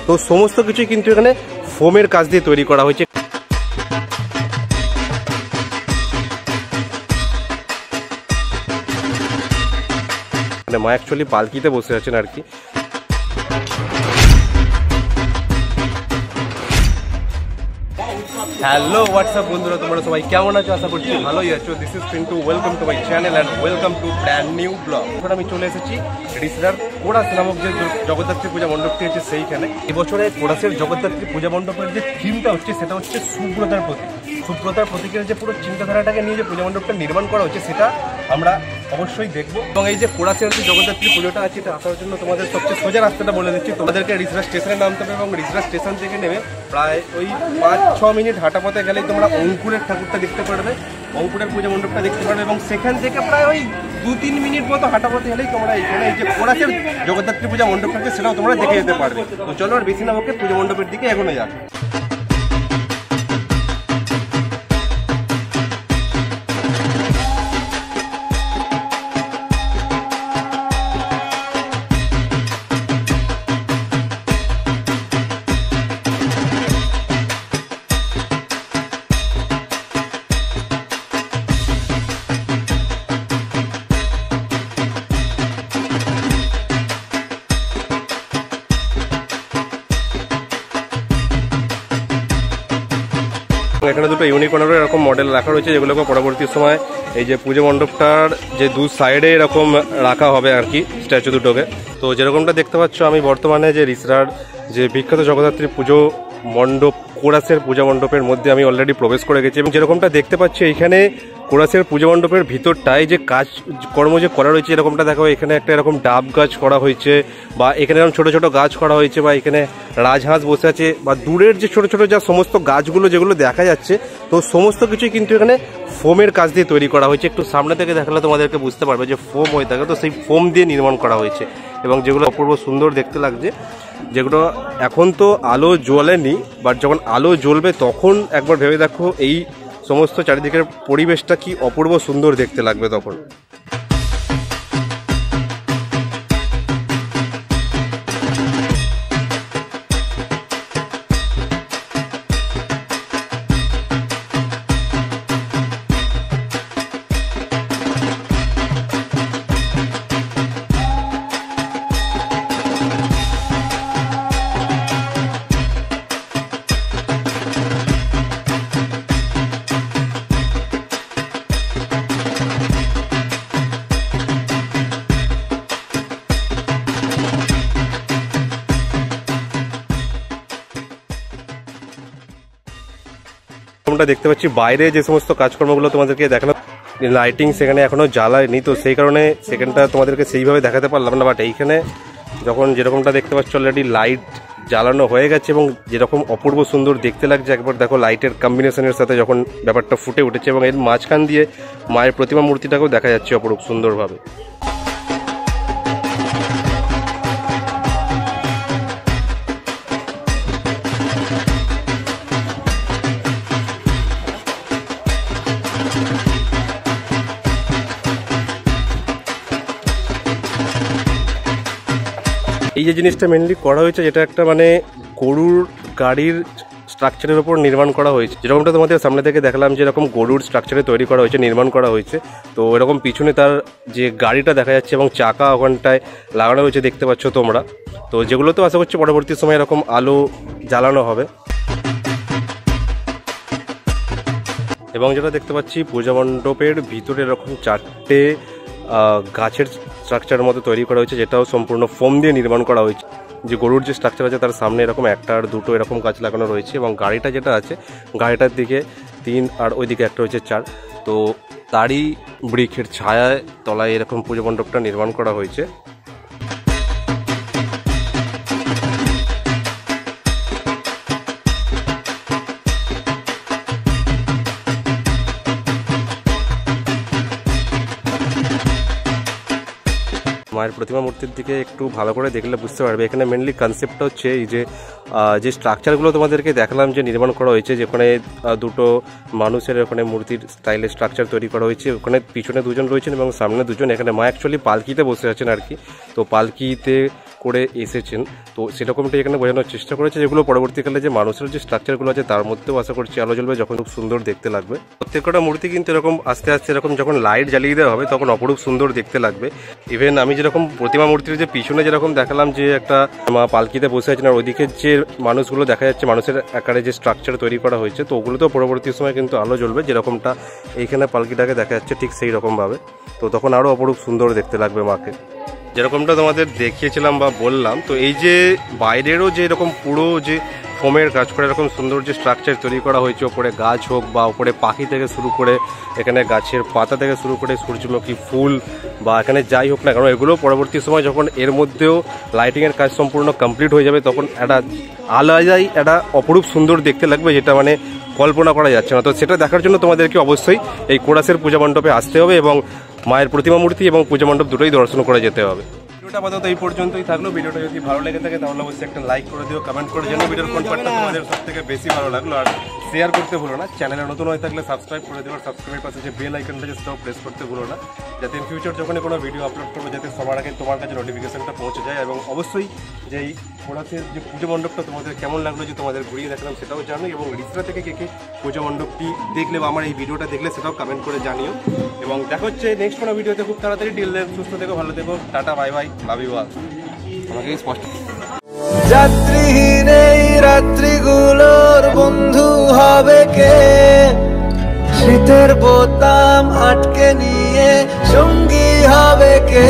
তো সমস্ত কিছুই কিন্তু এখানে ফোমের কাজ দিয়ে তৈরি করা হয়েছে। মা অ্যাকচুয়ালি পালকিতে বসে আছেন আর কি। হ্যালো হোয়াটসঅ্যাপ বন্ধুরা, তোমরা সবাই কেমন আছো? আশা করছি ভালোই আছো। This is Pintu, welcome to my channel and welcome to brand new blog. এখন আমি চলে এসেছি রিসরার কোরাস নামক যে জগদ্ধাত্রী পূজা মণ্ডপটি হচ্ছে সেইখানে। এবছরে কোরাসের জগদ্ধাত্রী পূজা মণ্ডপের যে থিমটা হচ্ছে সেটা হচ্ছে সুব্রতার প্রতীক। সুব্রতার প্রতীকের যে পুরো চিন্তাধারাটাকে নিয়ে যে পূজা মণ্ডপটা নির্মাণ করা হচ্ছে সেটা আমরা অবশ্যই দেখবো। এবং এই যে কোরাসের যে জগদ্ধাত্রী পুজোটা আছে এটা আসার জন্য তোমাদের সবচেয়ে সোজা রাস্তাটা বলে দিচ্ছি। তোমাদেরকে রিসরা স্টেশনে নামতে হবে এবং রিসরা স্টেশন থেকে নেমে প্রায় ওই 5-6 মিনিট হাঁটা পথে গেলেই তোমরা অঙ্কুরের ঠাকুরটা দেখতে পারবে, অঙ্কুরের পূজা মণ্ডপটা দেখতে পারবে। এবং সেখান থেকে প্রায় ওই 2-3 মিনিট মতো হাঁটা পথে গেলেই তোমরা এখানে এই যে কোরাসের জগদ্ধাত্রী পূজা মণ্ডপটা আছে সেটাও তোমরা দেখে যেতে পারবে। তো চলো আর বেশি না ওকে পূজা মণ্ডপের দিকে এগোনো যাক। এখানে দুটো ইউনিকর্নের এরকম মডেল রাখা রয়েছে যেগুলোকে পরবর্তী সময় এই যে পুজো মণ্ডপটার যে দু সাইডে এরকম রাখা হবে আর কি স্ট্যাচু দুটোকে। তো যেরকমটা দেখতে পাচ্ছ আমি বর্তমানে যে রিসরার যে বিখ্যাত জগদ্ধাত্রী পুজো মণ্ডপ কোরাসের পূজা মণ্ডপের মধ্যে আমি অলরেডি প্রবেশ করে গেছি। এবং যেরকমটা দেখতে পাচ্ছি এইখানে কোরাসের পূজা মণ্ডপের ভিতরটায় যে কাজ কর্ম যে করা রয়েছে এরকমটা দেখো। এখানে একটা এরকম ডাব গাছ করা হয়েছে বা এখানে এরকম ছোটো ছোটো গাছ করা হয়েছে বা এখানে রাজহাঁস বসে আছে বা দূরের যে ছোটো ছোটো যা সমস্ত গাছগুলো যেগুলো দেখা যাচ্ছে তো সমস্ত কিছুই কিন্তু এখানে ফোমের কাজ দিয়ে তৈরি করা হয়েছে। একটু সামনে থেকে দেখালে তোমাদেরকে বুঝতে পারবে যে ফোম হয়ে থাকে, তো সেই ফোম দিয়ে নির্মাণ করা হয়েছে এবং যেগুলো অপূর্ব সুন্দর দেখতে লাগছে। যেগুলো এখন তো আলো জ্বলেনি, বাট যখন আলো জ্বলবে তখন একবার ভেবে দেখো এই সমস্ত চারিদিকের পরিবেশটা কি অপূর্ব সুন্দর দেখতে লাগবে তখন। আমরা দেখতে পাচ্ছি বাইরে যে সমস্ত কাজকর্মগুলো তোমাদেরকে দেখানো, লাইটিং সেখানে এখনো জ্বালায়নি, তো সেই কারণে সেখানটা তোমাদেরকে সেইভাবে দেখাতে পারলাম না। বাট এইখানে যখন যেরকমটা দেখতে পাচ্ছ অলরেডি লাইট জ্বালানো হয়ে গেছে এবং যেরকম অপূর্ব সুন্দর দেখতে লাগছে একবার দেখো লাইটের কম্বিনেশনের সাথে যখন ব্যাপারটা ফুটে উঠেছে। এবং এর মাঝখান দিয়ে মায়ের প্রতিমা মূর্তিটাকেও দেখা যাচ্ছে অপরূপ সুন্দরভাবে। এই যে জিনিসটা মেনলি করা হয়েছে যেটা একটা মানে গরুর গাড়ির স্ট্রাকচারের উপর নির্মাণ করা হয়েছে। যেরকমটা তোমাদের সামনে থেকে দেখলাম যে এরকম গরুর স্ট্রাকচারে তৈরি করা হয়েছে, নির্মাণ করা হয়েছে। তো এরকম পিছনে তার যে গাড়িটা দেখা যাচ্ছে এবং চাকা ওখানটায় লাগানো হয়েছে দেখতে পাচ্ছ তোমরা। তো যেগুলো তো আশা করছি পরবর্তী সময় এরকম আলো জ্বালানো হবে। এবং যেটা দেখতে পাচ্ছি পূজা মণ্ডপের ভিতরে এরকম 4টে গাছের স্ট্রাকচারের মতো তৈরি করা হয়েছে যেটাও সম্পূর্ণ ফোম দিয়ে নির্মাণ করা হয়েছে। যে গরুর যে স্ট্রাকচার আছে তার সামনে এরকম 1টা আর 2টো এরকম গাছ লাগানো রয়েছে এবং গাড়িটা যেটা আছে গাড়িটার দিকে 3 আর ওইদিকে একটা হচ্ছে 4। তো তারই বৃক্ষের ছায়ায় তলায় এরকম পূজা মণ্ডপটা নির্মাণ করা হয়েছে। মায়ের প্রতিমা মূর্তির দিকে একটু ভালো করে দেখলে বুঝতে পারবে এখানে মেনলি কনসেপ্টটা হচ্ছে এই যে স্ট্রাকচারগুলো তোমাদেরকে দেখালাম যে নির্মাণ করা হয়েছে, যেখানে দুটো মানুষের ওখানে মূর্তির স্টাইলের স্ট্রাকচার তৈরি করা হয়েছে। ওখানে পিছনে দুজন রয়েছেন এবং সামনে দুজন। এখানে মা অ্যাকচুয়ালি পালকিতে বসে আছেন আর কি। তো পালকিতে করে এসেছেন। তো সেরকমটাই এখানে বোঝানোর চেষ্টা করেছে, যেগুলো পরবর্তীকালে যে মানুষের যে স্ট্রাকচারগুলো আছে তার মধ্যেও আশা করছি আলো জ্বলবে, যখন খুব সুন্দর দেখতে লাগবে। প্রত্যেকটা মূর্তি কিন্তু এরকম আস্তে আস্তে এরকম যখন লাইট জ্বালিয়ে দেওয়া হবে তখন অপরূপ সুন্দর দেখতে লাগবে। ইভেন আমি যেরকম প্রতিমা মূর্তির যে পিছনে যেরকম দেখালাম যে একটা মা পালকিতে বসে আছেন, আর ওইদিকে যে মানুষগুলো দেখা যাচ্ছে মানুষের আকারে যে স্ট্রাকচার তৈরি করা হয়েছে, তো ওগুলোতেও পরবর্তী সময় কিন্তু আলো জ্বলবে, যেরকমটা এইখানে পালকিটাকে দেখা যাচ্ছে ঠিক সেই রকমভাবে। তো তখন আরও অপরূপ সুন্দর দেখতে লাগবে মাকে, যেরকমটা তোমাদের দেখিয়েছিলাম বা বললাম। তো এই যে বাইরেরও যে এরকম পুরো যে ফোমের কাজ করে এরকম সুন্দর যে স্ট্রাকচার তৈরি করা হয়েছে, ওপরে গাছ হোক বা ওপরে পাখি থেকে শুরু করে এখানে গাছের পাতা থেকে শুরু করে সূর্যমুখী ফুল বা এখানে যাই হোক না কারণ, এগুলো পরবর্তী সময় যখন এর মধ্যেও লাইটিংয়ের কাজ সম্পূর্ণ কমপ্লিট হয়ে যাবে তখন একটা আলাদাই একটা অপরূপ সুন্দর দেখতে লাগবে, যেটা মানে কল্পনা করা যাচ্ছে না। তো সেটা দেখার জন্য তোমাদেরকে অবশ্যই এই কোরাসের পূজা মণ্ডপে আসতে হবে এবং মায়ের প্রতিমা মূর্তি এবং পূজা মণ্ডপ দুটোই দর্শন করে যেতে হবে। ভিডিওটা আপাতত এই পর্যন্তই থাকলো। ভিডিওটা যদি ভালো লেগে থাকে তাহলে অবশ্যই একটা লাইক করে দিও, কমেন্ট করে জানিও ভিডিওর কোন পার্টটা তোমাদের সবথেকে বেশি ভালো লাগলো, আর শেয়ার করতে ভুলো না। চ্যানেলে নতুন হয়ে থাকলে সাবস্ক্রাইব করে দিও, আর সাবস্ক্রাইবের পাশে যে বেল আইকনটা আছে সেটাও প্রেস করতে ভুলো না, যাতে ইন ফিউচার যখন কোনো ভিডিও আপলোড করবো যাতে সবার আগে তোমার কাছে নোটিফিকেশনটা পৌঁছে যায়। এবং অবশ্যই যে এই কোরাসের যে পুজো মণ্ডপটা তোমাদের কেমন লাগলো, যে তোমাদের ঘুরিয়ে দেখলাম সেটাও জানো, এবং রিসরা থেকে কে কে পুজো মণ্ডপটি দেখলে বা আমার এই ভিডিওটা দেখলে সেটাও কমেন্ট করে জানিও। এবং দেখা হচ্ছে নেক্সট কোনো ভিডিওতে খুব তাড়াতাড়ি। টিল দেন সুস্থ থেকো, ভালো থেকো, tata bye bye, love you all. আমাকে স্পষ্ট যাত্রীহীন এই রাত্রিগুলোর বন্ধু হবে কে, শীতের বোতাম আটকে নিয়ে সঙ্গী হবে কে।